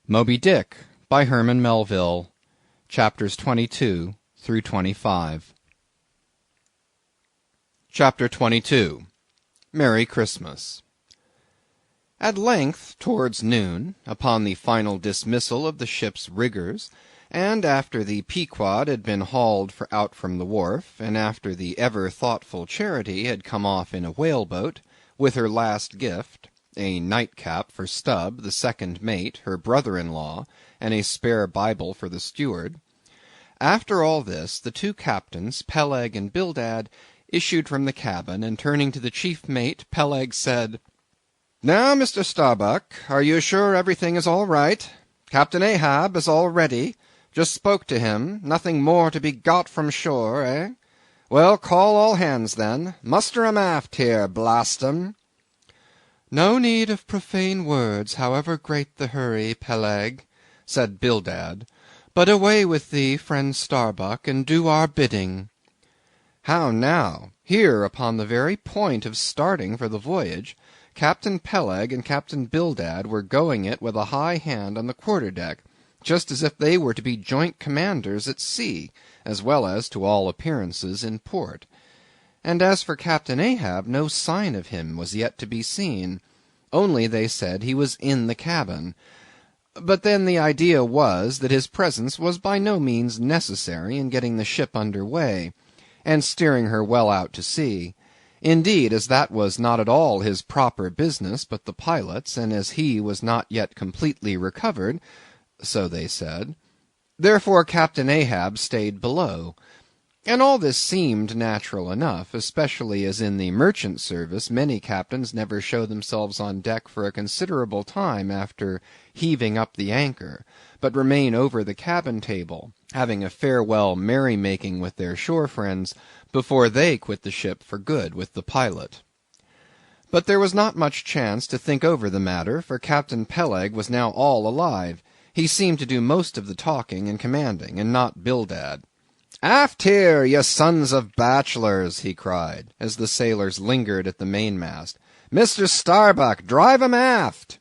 Moby Dick by Herman Melville. Chapters 22 through 25. Chapter 22. Merry Christmas. At length, towards noon, upon the final dismissal of the ship's riggers, and after the Pequod had been hauled out from the wharf, and after the ever-thoughtful Charity had come off in a whale-boat, with her last gift, a nightcap for Stubb, the second mate, her brother-in-law, and a spare Bible for the steward. After all this, the two captains, Peleg and Bildad, issued from the cabin, and turning to the chief mate, Peleg said, "Now, Mr. Starbuck, are you sure everything is all right? Captain Ahab is all ready. Just spoke to him. Nothing more to be got from shore, eh? Well, call all hands, then. Muster 'em aft here, blast 'em." "No need of profane words, however great the hurry, Peleg," said Bildad. "But away with thee, friend Starbuck, and do our bidding." How now? Here, upon the very point of starting for the voyage, Captain Peleg and Captain Bildad were going it with a high hand on the quarter-deck, just as if they were to be joint commanders at sea, as well as, to all appearances, in port. And as for Captain Ahab, no sign of him was yet to be seen. Only, they said, he was in the cabin. But then the idea was, that his presence was by no means necessary in getting the ship under way, and steering her well out to sea. Indeed, as that was not at all his proper business, but the pilot's, and as he was not yet completely recovered, so they said, therefore Captain Ahab stayed below. And all this seemed natural enough, especially as in the merchant service many captains never show themselves on deck for a considerable time after heaving up the anchor, but remain over the cabin table, having a farewell merry-making with their shore friends, before they quit the ship for good with the pilot. But there was not much chance to think over the matter, for Captain Peleg was now all alive. He seemed to do most of the talking and commanding, and not Bildad. "Aft here, ye sons of bachelors!" he cried, as the sailors lingered at the mainmast. "Mr. Starbuck, drive 'em aft!"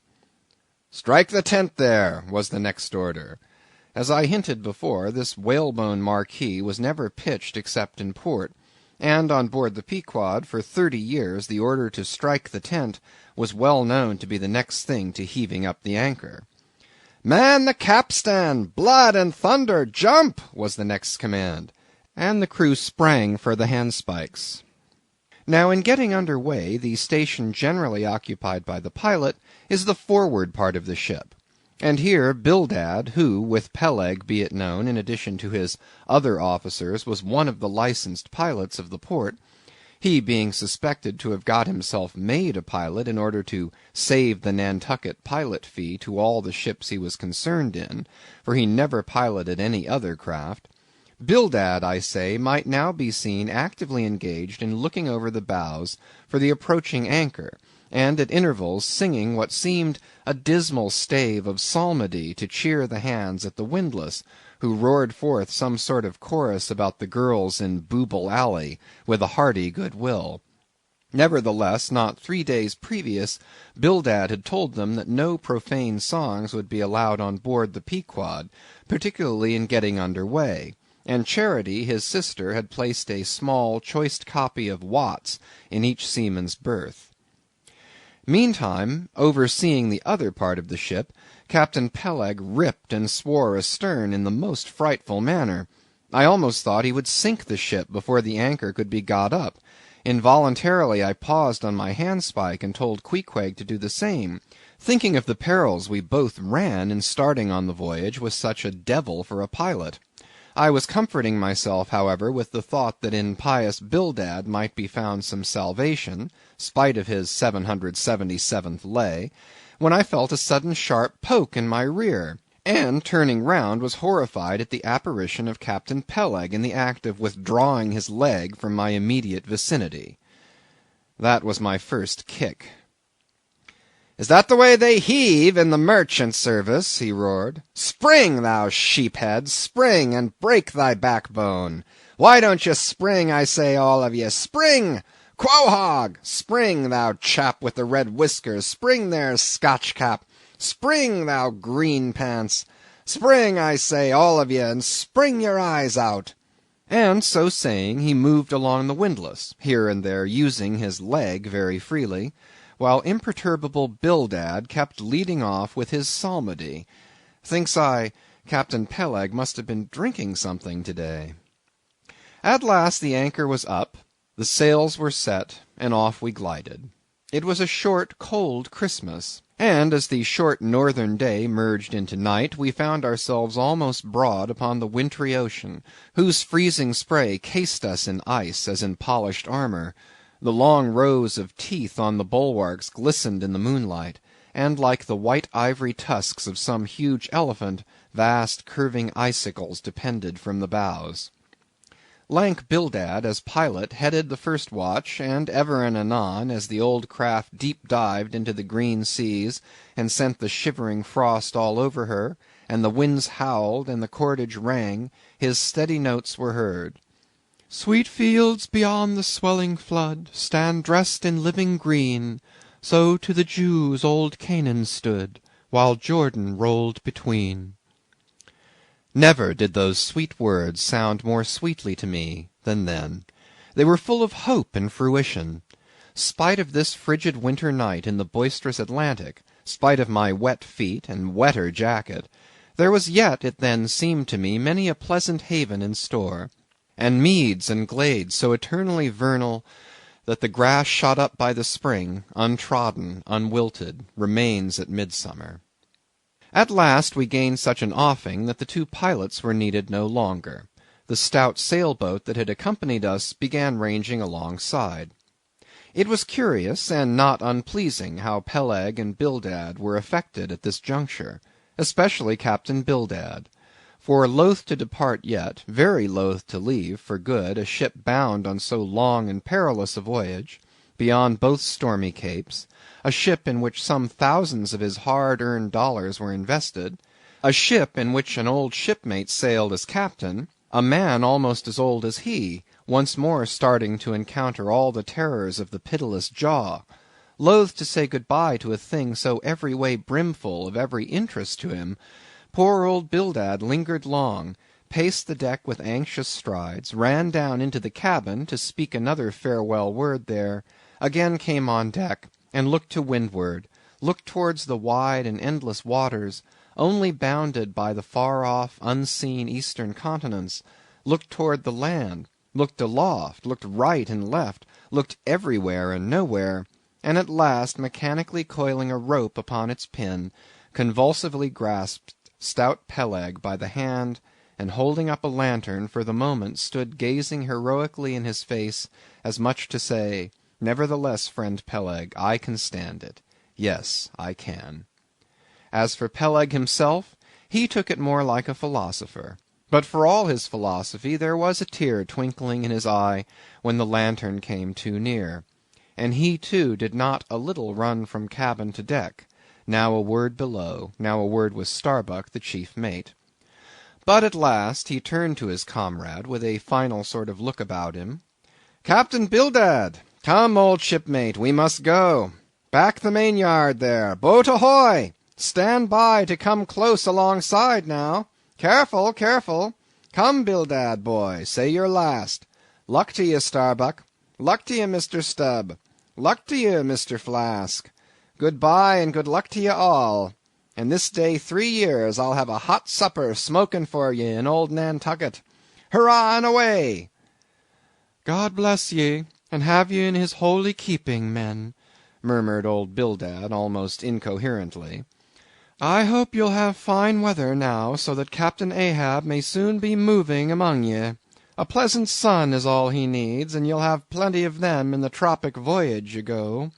"Strike the tent there," was the next order. As I hinted before, this whalebone marquee was never pitched except in port, and on board the Pequod for 30 years the order to strike the tent was well known to be the next thing to heaving up the anchor. "Man the capstan! Blood and thunder! Jump!" was the next command, and the crew sprang for the handspikes. Now, in getting under way, the station generally occupied by the pilot is the forward part of the ship, and here Bildad, who, with Peleg, be it known, in addition to his other officers, was one of the licensed pilots of the port, he being suspected to have got himself made a pilot in order to save the Nantucket pilot fee to all the ships he was concerned in, for he never piloted any other craft, Bildad, I say, might now be seen actively engaged in looking over the bows for the approaching anchor, and at intervals singing what seemed a dismal stave of psalmody to cheer the hands at the windlass, who roared forth some sort of chorus about the girls in Booble Alley, with a hearty good will. Nevertheless, not 3 days previous, Bildad had told them that no profane songs would be allowed on board the Pequod, particularly in getting under way, and Charity, his sister, had placed a small, choice copy of Watts in each seaman's berth. Meantime, overseeing the other part of the ship, Captain Peleg ripped and swore astern in the most frightful manner. I almost thought he would sink the ship before the anchor could be got up. Involuntarily I paused on my handspike and told Queequeg to do the same, thinking of the perils we both ran in starting on the voyage with such a devil for a pilot. I was comforting myself, however, with the thought that in pious Bildad might be found some salvation, spite of his 777th lay, when I felt a sudden sharp poke in my rear, and, turning round, was horrified at the apparition of Captain Peleg in the act of withdrawing his leg from my immediate vicinity. That was my first kick. "Is that the way they heave in the merchant service?" he roared. "Spring, thou sheephead, spring, and break thy backbone. Why don't ye spring, I say, all of ye? Spring! Quohog! Spring, thou chap with the red whiskers! Spring there, Scotch cap! Spring, thou green pants! Spring, I say, all of ye, and spring your eyes out!" And so saying, he moved along the windlass, here and there using his leg very freely, while imperturbable Bildad kept leading off with his psalmody. Thinks I, Captain Peleg must have been drinking something to-day. At last the anchor was up, the sails were set, and off we glided. It was a short, cold Christmas, and as the short northern day merged into night, we found ourselves almost broad upon the wintry ocean, whose freezing spray cased us in ice as in polished armor. The long rows of teeth on the bulwarks glistened in the moonlight, and like the white ivory tusks of some huge elephant, vast curving icicles depended from the bows. Lank Bildad, as pilot, headed the first watch, and ever and anon, as the old craft deep-dived into the green seas, and sent the shivering frost all over her, and the winds howled, and the cordage rang, his steady notes were heard. "Sweet fields beyond the swelling flood stand dressed in living green, so to the Jews old Canaan stood, while Jordan rolled between." Never did those sweet words sound more sweetly to me than then. They were full of hope and fruition. Spite of this frigid winter night in the boisterous Atlantic, spite of my wet feet and wetter jacket, there was yet, it then seemed to me, many a pleasant haven in store, and meads and glades so eternally vernal that the grass shot up by the spring, untrodden, unwilted, remains at midsummer. At last we gained such an offing that the two pilots were needed no longer. The stout sailboat that had accompanied us began ranging alongside. It was curious and not unpleasing how Peleg and Bildad were affected at this juncture, especially Captain Bildad. For loath to depart yet, very loath to leave, for good, a ship bound on so long and perilous a voyage, beyond both stormy capes, a ship in which some thousands of his hard-earned dollars were invested, a ship in which an old shipmate sailed as captain, a man almost as old as he, once more starting to encounter all the terrors of the pitiless jaw, loath to say good-bye to a thing so every way brimful of every interest to him, poor old Bildad lingered long, paced the deck with anxious strides, ran down into the cabin to speak another farewell word there, again came on deck, and looked to windward, looked towards the wide and endless waters, only bounded by the far-off, unseen eastern continents, looked toward the land, looked aloft, looked right and left, looked everywhere and nowhere, and at last, mechanically coiling a rope upon its pin, convulsively grasped stout Peleg by the hand, and holding up a lantern, for the moment stood gazing heroically in his face, as much to say, "Nevertheless, friend Peleg, I can stand it. Yes, I can." As for Peleg himself, he took it more like a philosopher. But for all his philosophy, there was a tear twinkling in his eye when the lantern came too near. And he, too, did not a little run from cabin to deck, now a word below, now a word with Starbuck, the chief mate. But at last he turned to his comrade with a final sort of look about him. "Captain Bildad! Come, old shipmate, we must go. Back the main-yard there. Boat ahoy! Stand by to come close alongside now. Careful, careful. Come, Bildad, boy, say your last. Luck to ye, Starbuck. Luck to ye, Mr. Stubb. Luck to ye, Mr. Flask. Good-bye, and good luck to ye all. And this day 3 years I'll have a hot supper smoking for ye in old Nantucket. Hurrah and away!" "God bless ye, and have ye in his holy keeping, men," murmured old Bildad almost incoherently. "I hope you'll have fine weather now, so that Captain Ahab may soon be moving among ye. A pleasant sun is all he needs, and you'll have plenty of them in the tropic voyage ye go.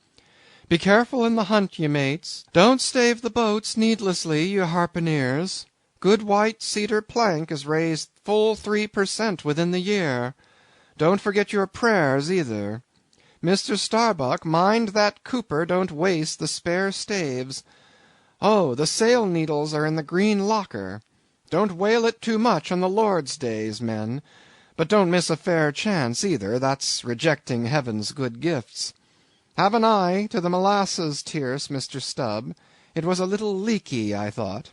Be careful in the hunt, ye mates. Don't stave the boats needlessly, ye harpooneers. Good white cedar plank is raised full 3% within the year. Don't forget your prayers, either. Mr. Starbuck, mind that cooper don't waste the spare staves. Oh, the sail needles are in the green locker. Don't whale it too much on the Lord's days, men. But don't miss a fair chance, either. That's rejecting heaven's good gifts. Have an eye to the molasses tierce, Mr. Stubb. It was a little leaky, I thought.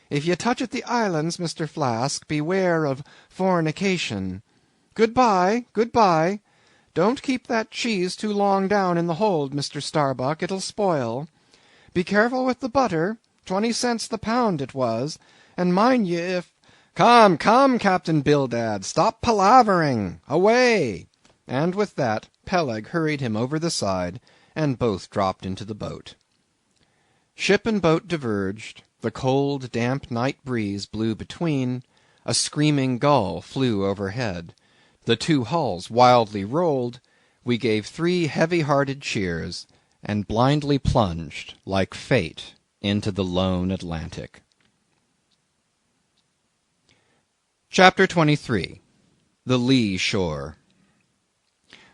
If ye touch at the islands, Mr. Flask, beware of fornication. Good-bye, good-bye. Don't keep that cheese too long down in the hold, Mr. Starbuck, it'll spoil. Be careful with the butter, 20 cents the pound it was, and mind ye if— Come, come, Captain Bildad, stop palavering, away! And with that Peleg hurried him over the side, and both dropped into the boat. Ship and boat diverged, the cold, damp night breeze blew between, a screaming gull flew overhead, the two hulls wildly rolled, we gave 3 heavy-hearted cheers, and blindly plunged, like fate, into the lone Atlantic. Chapter 23. The Lee Shore.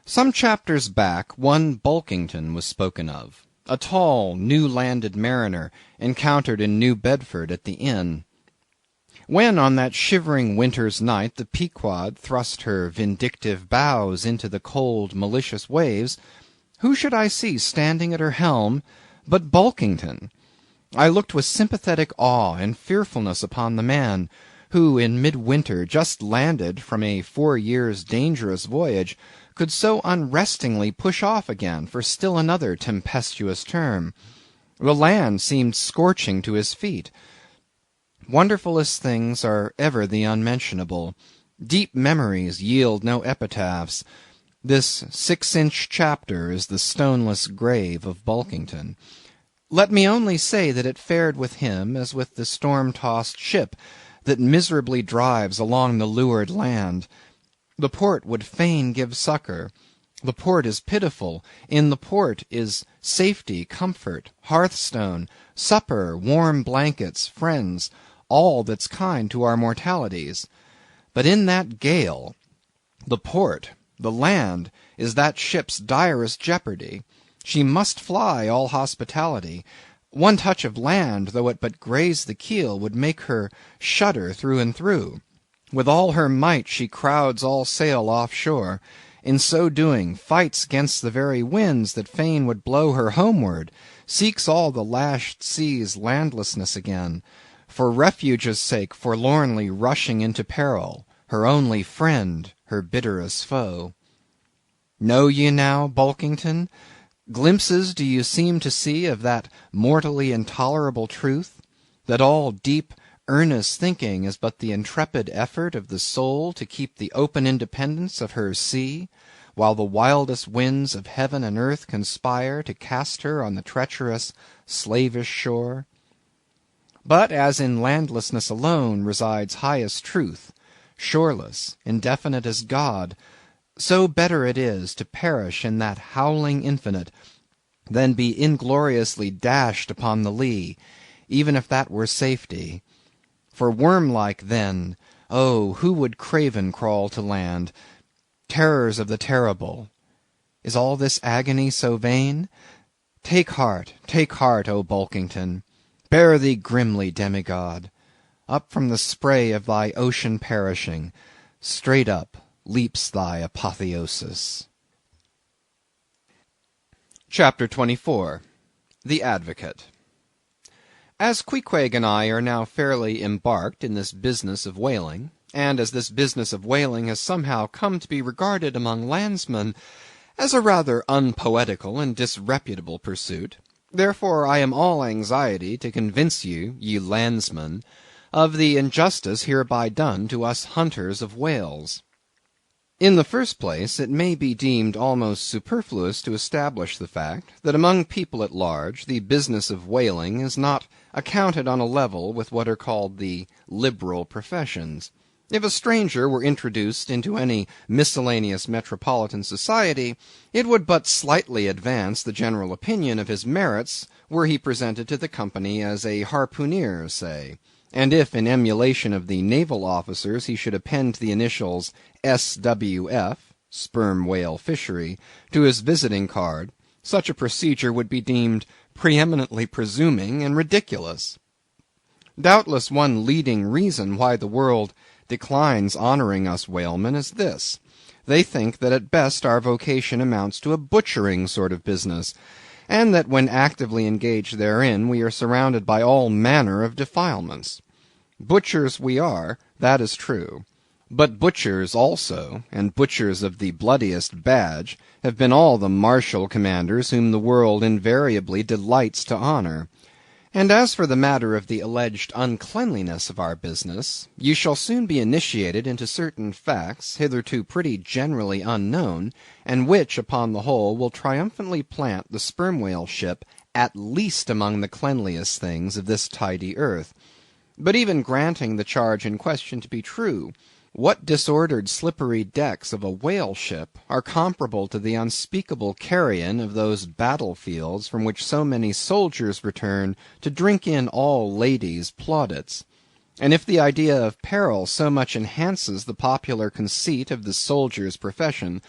Some chapters back one Bulkington was spoken of, a tall, new-landed mariner encountered in New Bedford at the inn. When on that shivering winter's night the Pequod thrust her vindictive bows into the cold, malicious waves, who should I see standing at her helm but Bulkington? I looked with sympathetic awe and fearfulness upon the man, who in midwinter just landed from a 4 years' dangerous voyage, could so unrestingly push off again for still another tempestuous term. The land seemed scorching to his feet. Wonderfulest things are ever the unmentionable. Deep memories yield no epitaphs. This 6-inch chapter is the stoneless grave of Bulkington. Let me only say that it fared with him as with the storm-tossed ship that miserably drives along the leeward land. The port would fain give succor. The port is pitiful. In the port is safety, comfort, hearthstone, supper, warm blankets, friends, all that's kind to our mortalities. But in that gale, the port, the land, is that ship's direst jeopardy. She must fly all hospitality. One touch of land, though it but graze the keel, would make her shudder through and through. With all her might she crowds all sail off-shore. In so doing, fights against the very winds that fain would blow her homeward, seeks all the lashed sea's landlessness again, for refuge's sake forlornly rushing into peril, her only friend, her bitterest foe. Know ye now, Bulkington? Glimpses do you seem to see of that mortally intolerable truth, that all deep, earnest thinking is but the intrepid effort of the soul to keep the open independence of her sea, while the wildest winds of heaven and earth conspire to cast her on the treacherous, slavish shore? But as in landlessness alone resides highest truth, shoreless, indefinite as God, so better it is to perish in that howling infinite than be ingloriously dashed upon the lee, even if that were safety. For worm-like then, oh, who would craven crawl to land? Terrors of the terrible. Is all this agony so vain? Take heart, O Bulkington. Bear thee grimly, demigod. Up from the spray of thy ocean perishing, straight up leaps thy apotheosis. Chapter 24. The Advocate. As Queequeg and I are now fairly embarked in this business of whaling, and as this business of whaling has somehow come to be regarded among landsmen as a rather unpoetical and disreputable pursuit, therefore I am all anxiety to convince you, ye landsmen, of the injustice hereby done to us hunters of whales. In the first place, it may be deemed almost superfluous to establish the fact, that among people at large the business of whaling is not accounted on a level with what are called the liberal professions. If a stranger were introduced into any miscellaneous metropolitan society, it would but slightly advance the general opinion of his merits were he presented to the company as a harpooneer, say. And if in emulation of the naval officers he should append the initials S.W.F., sperm whale fishery, to his visiting card, such a procedure would be deemed preeminently presuming and ridiculous. Doubtless one leading reason why the world declines honouring us whalemen is this: they think that at best our vocation amounts to a butchering sort of business, and that when actively engaged therein we are surrounded by all manner of defilements. Butchers we are, that is true. But butchers also, and butchers of the bloodiest badge, have been all the martial commanders whom the world invariably delights to honor. And as for the matter of the alleged uncleanliness of our business, you shall soon be initiated into certain facts, hitherto pretty generally unknown, and which, upon the whole, will triumphantly plant the sperm whale ship at least among the cleanliest things of this tidy earth. But even granting the charge in question to be true, what disordered slippery decks of a whale ship are comparable to the unspeakable carrion of those battlefields from which so many soldiers return to drink in all ladies' plaudits? And if the idea of peril so much enhances the popular conceit of the soldier's profession,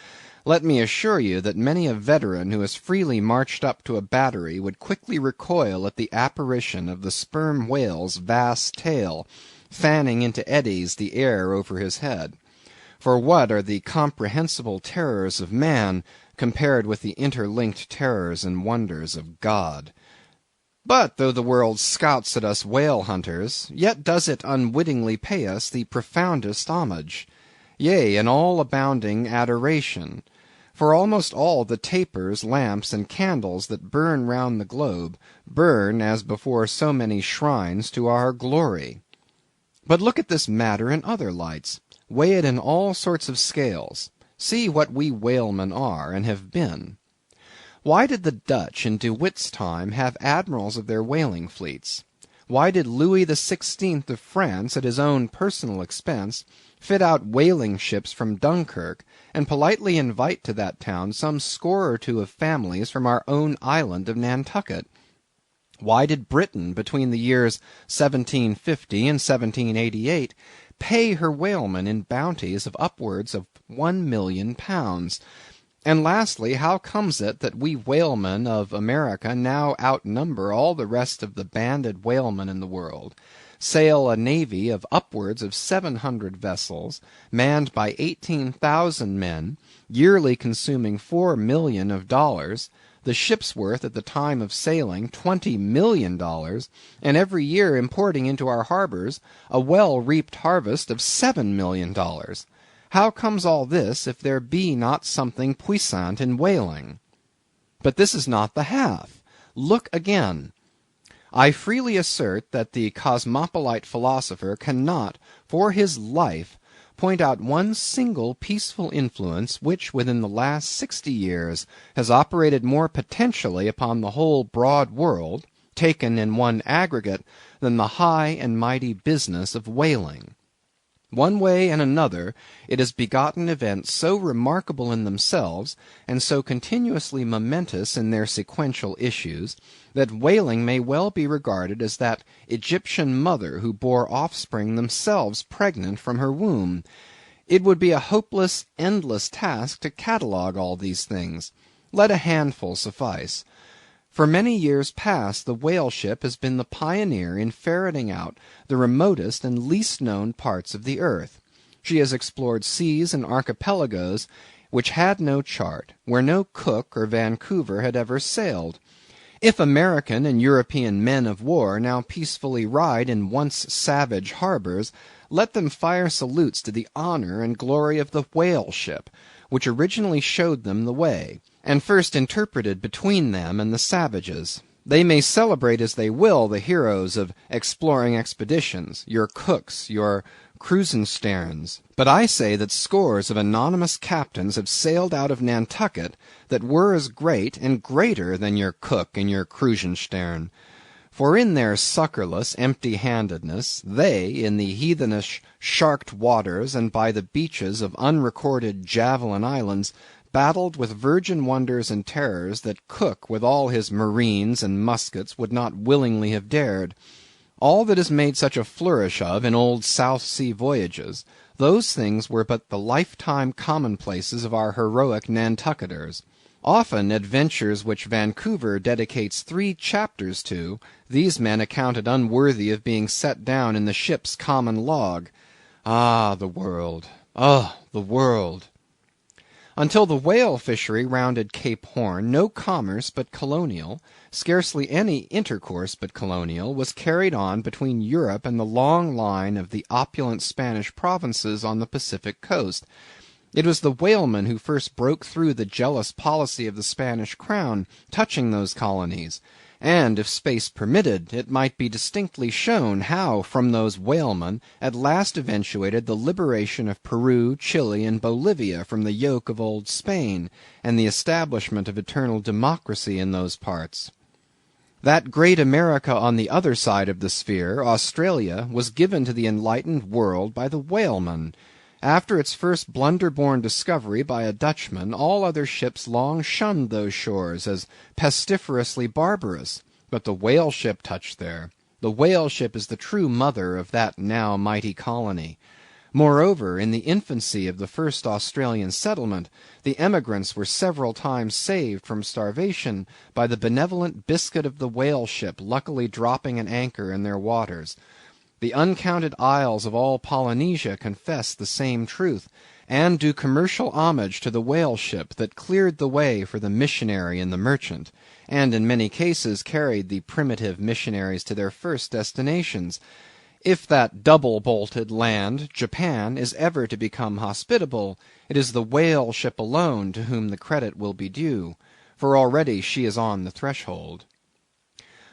let me assure you that many a veteran who has freely marched up to a battery would quickly recoil at the apparition of the sperm whale's vast tail, fanning into eddies the air over his head. For what are the comprehensible terrors of man compared with the interlinked terrors and wonders of God? But though the world scouts at us whale hunters, yet does it unwittingly pay us the profoundest homage, yea, an all abounding adoration. For almost all the tapers, lamps, and candles that burn round the globe, burn, as before so many shrines, to our glory. But look at this matter in other lights. Weigh it in all sorts of scales. See what we whalemen are, and have been. Why did the Dutch in De Witt's time have admirals of their whaling fleets? Why did Louis XVI of France, at his own personal expense, fit out whaling ships from Dunkirk, and politely invite to that town some score or two of families from our own island of Nantucket? Why did Britain, between the years 1750 and 1788, pay her whalemen in bounties of upwards of £1,000,000? And lastly, how comes it that we whalemen of America now outnumber all the rest of the banded whalemen in the world, sail a navy of upwards of 700 vessels, manned by 18,000 men, yearly consuming $4,000,000 of dollars, the ship's worth at the time of sailing $20,000,000, and every year importing into our harbors a well-reaped harvest of $7,000,000? How comes all this, if there be not something puissant in whaling? But this is not the half. Look again. I freely assert that the cosmopolite philosopher cannot, for his life, point out one single peaceful influence which within the last 60 years has operated more potentially upon the whole broad world, taken in one aggregate, than the high and mighty business of whaling. One way and another it has begotten events so remarkable in themselves, and so continuously momentous in their sequential issues, that whaling may well be regarded as that Egyptian mother who bore offspring themselves pregnant from her womb. It would be a hopeless, endless task to catalogue all these things. Let a handful suffice. For many years past the whale ship has been the pioneer in ferreting out the remotest and least known parts of the earth. She has explored seas and archipelagos which had no chart, where no Cook or Vancouver had ever sailed. If American and European men of war now peacefully ride in once savage harbors, let them fire salutes to the honor and glory of the whale ship, which originally showed them the way, and first interpreted between them and the savages. They may celebrate as they will the heroes of exploring expeditions, your Cooks, your Krusensterns, but I say that scores of anonymous captains have sailed out of Nantucket that were as great and greater than your Cook and your Krusenstern. For in their succourless empty-handedness, they, in the heathenish sharked waters and by the beaches of unrecorded javelin islands, battled with virgin wonders and terrors that Cook with all his marines and muskets would not willingly have dared. All that is made such a flourish of in old South Sea voyages, those things were but the lifetime commonplaces of our heroic Nantucketers. Often adventures which Vancouver dedicates 3 chapters to, these men accounted unworthy of being set down in the ship's common log. Ah, the world! Ah, the world! Until the whale fishery rounded Cape Horn, no commerce but colonial, scarcely any intercourse but colonial, was carried on between Europe and the long line of the opulent Spanish provinces on the Pacific coast. It was the whalemen who first broke through the jealous policy of the Spanish crown touching those colonies, and, if space permitted, it might be distinctly shown how from those whalemen at last eventuated the liberation of Peru, Chile, and Bolivia from the yoke of old Spain, and the establishment of eternal democracy in those parts. That great America on the other side of the sphere, Australia, was given to the enlightened world by the whalemen. After its first blunder-born discovery by a Dutchman, all other ships long shunned those shores as pestiferously barbarous, but the whale ship touched there. The whale ship is the true mother of that now mighty colony. Moreover, in the infancy of the first Australian settlement, the emigrants were several times saved from starvation by the benevolent biscuit of the whale ship luckily dropping an anchor in their waters. The uncounted isles of all Polynesia confess the same truth, and do commercial homage to the whale ship that cleared the way for the missionary and the merchant, and in many cases carried the primitive missionaries to their first destinations. If that double-bolted land, Japan, is ever to become hospitable, it is the whale ship alone to whom the credit will be due, for already she is on the threshold.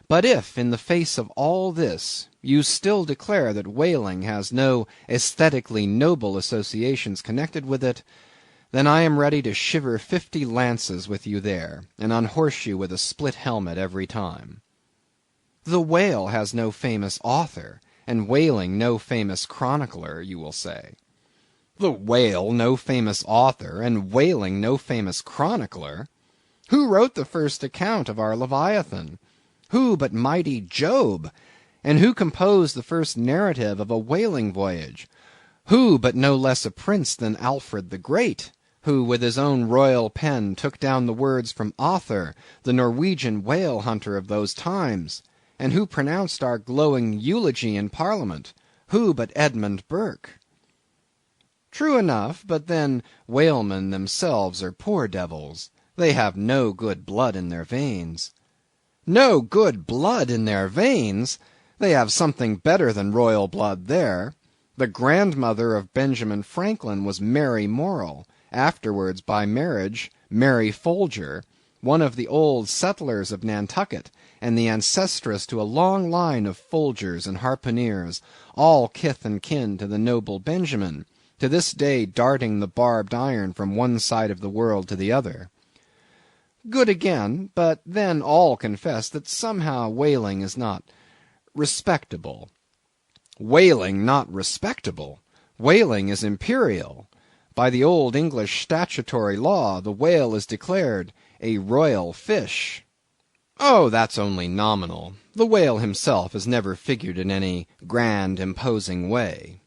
But if, in the face of all this, you still declare that whaling has no aesthetically noble associations connected with it, then I am ready to shiver 50 lances with you there, and unhorse you with a split helmet every time. The whale has no famous author, and whaling no famous chronicler, you will say. The whale no famous author, and whaling no famous chronicler? Who wrote the first account of our Leviathan? Who but mighty Job? And who composed the first narrative of a whaling voyage? Who but no less a prince than Alfred the Great, who with his own royal pen took down the words from Other, the Norwegian whale hunter of those times, and who pronounced our glowing eulogy in Parliament? Who but Edmund Burke? True enough, but then whalemen themselves are poor devils. They have no good blood in their veins. No good blood in their veins! They have something better than royal blood there. The grandmother of Benjamin Franklin was Mary Morrell, afterwards by marriage Mary Folger, one of the old settlers of Nantucket, and the ancestress to a long line of Folgers and harpooneers, all kith and kin to the noble Benjamin, to this day darting the barbed iron from one side of the world to the other. Good again, but then all confess that somehow whaling is not respectable. Whaling not respectable? Whaling is imperial. By the old English statutory law, the whale is declared a royal fish. Oh, that's only nominal. The whale himself has never figured in any grand, imposing way.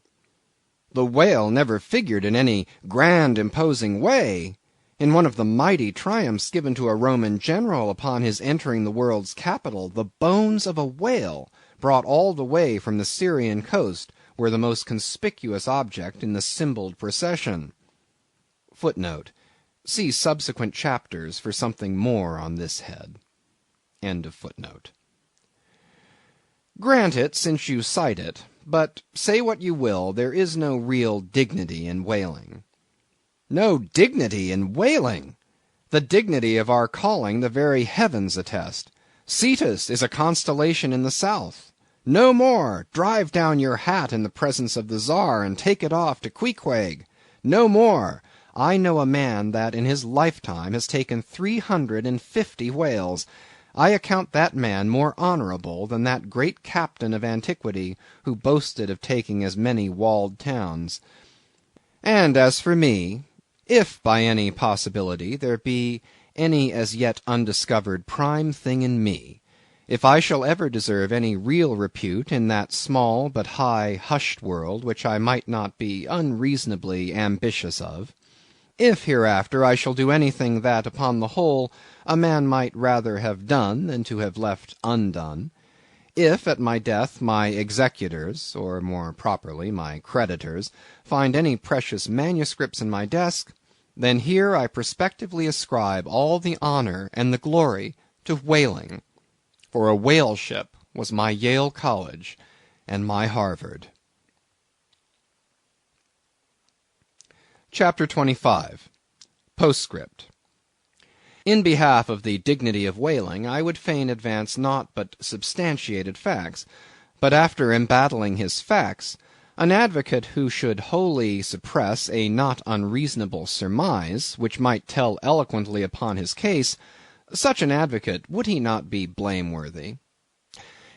The whale never figured in any grand, imposing way! In one of the mighty triumphs given to a Roman general upon his entering the world's capital, the bones of a whale, brought all the way from the Syrian coast, were the most conspicuous object in the symboled procession. Footnote: see subsequent chapters for something more on this head. End of footnote. Grant it, since you cite it, but say what you will, there is no real dignity in whaling. No dignity in whaling! The dignity of our calling the very heavens attest. Cetus is a constellation in the south. No more! Drive down your hat in the presence of the Czar, and take it off to Queequeg. No more! I know a man that in his lifetime has taken 350 whales. I account that man more honorable than that great captain of antiquity who boasted of taking as many walled towns. And as for me, if by any possibility there be any as yet undiscovered prime thing in me, if I shall ever deserve any real repute in that small but high hushed world which I might not be unreasonably ambitious of, if hereafter I shall do anything that, upon the whole, a man might rather have done than to have left undone, if at my death my executors, or more properly my creditors, find any precious manuscripts in my desk, then here I prospectively ascribe all the honor and the glory to whaling. For a whale ship was my Yale College and my Harvard. Chapter 25. Postscript. In behalf of the dignity of whaling, I would fain advance naught but substantiated facts, but after embattling his facts, an advocate who should wholly suppress a not unreasonable surmise, which might tell eloquently upon his case, such an advocate, would he not be blameworthy?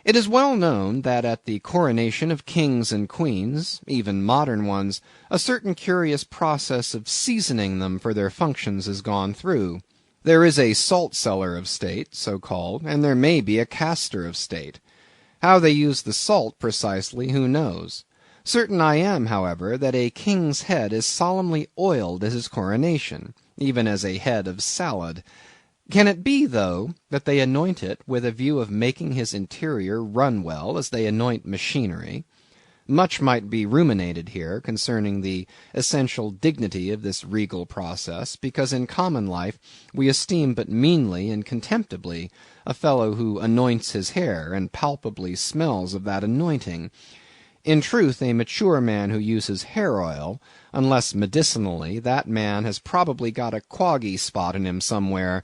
It is well known that at the coronation of kings and queens, even modern ones, a certain curious process of seasoning them for their functions is gone through. There is a salt cellar of state, so called, and there may be a caster of state. How they use the salt precisely, who knows? Certain I am, however, that a king's head is solemnly oiled at his coronation, even as a head of salad. Can it be, though, that they anoint it with a view of making his interior run well, as they anoint machinery? Much might be ruminated here concerning the essential dignity of this regal process, because in common life we esteem but meanly and contemptibly a fellow who anoints his hair, and palpably smells of that anointing. In truth, a mature man who uses hair oil, unless medicinally, that man has probably got a quaggy spot in him somewhere.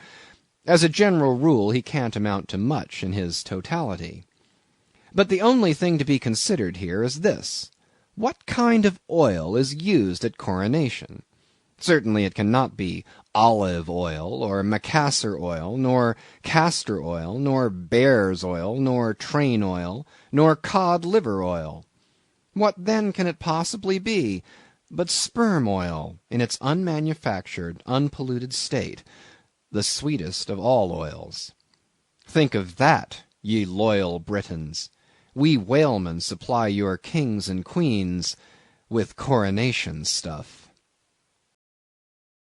As a general rule, he can't amount to much in his totality. But the only thing to be considered here is this: what kind of oil is used at coronation? Certainly it cannot be olive oil, or macassar oil, nor castor oil, nor bear's oil, nor train oil, nor cod liver oil. What then can it possibly be but sperm oil in its unmanufactured, unpolluted state, the sweetest of all oils? Think of that, ye loyal Britons! We whalemen supply your kings and queens with coronation stuff.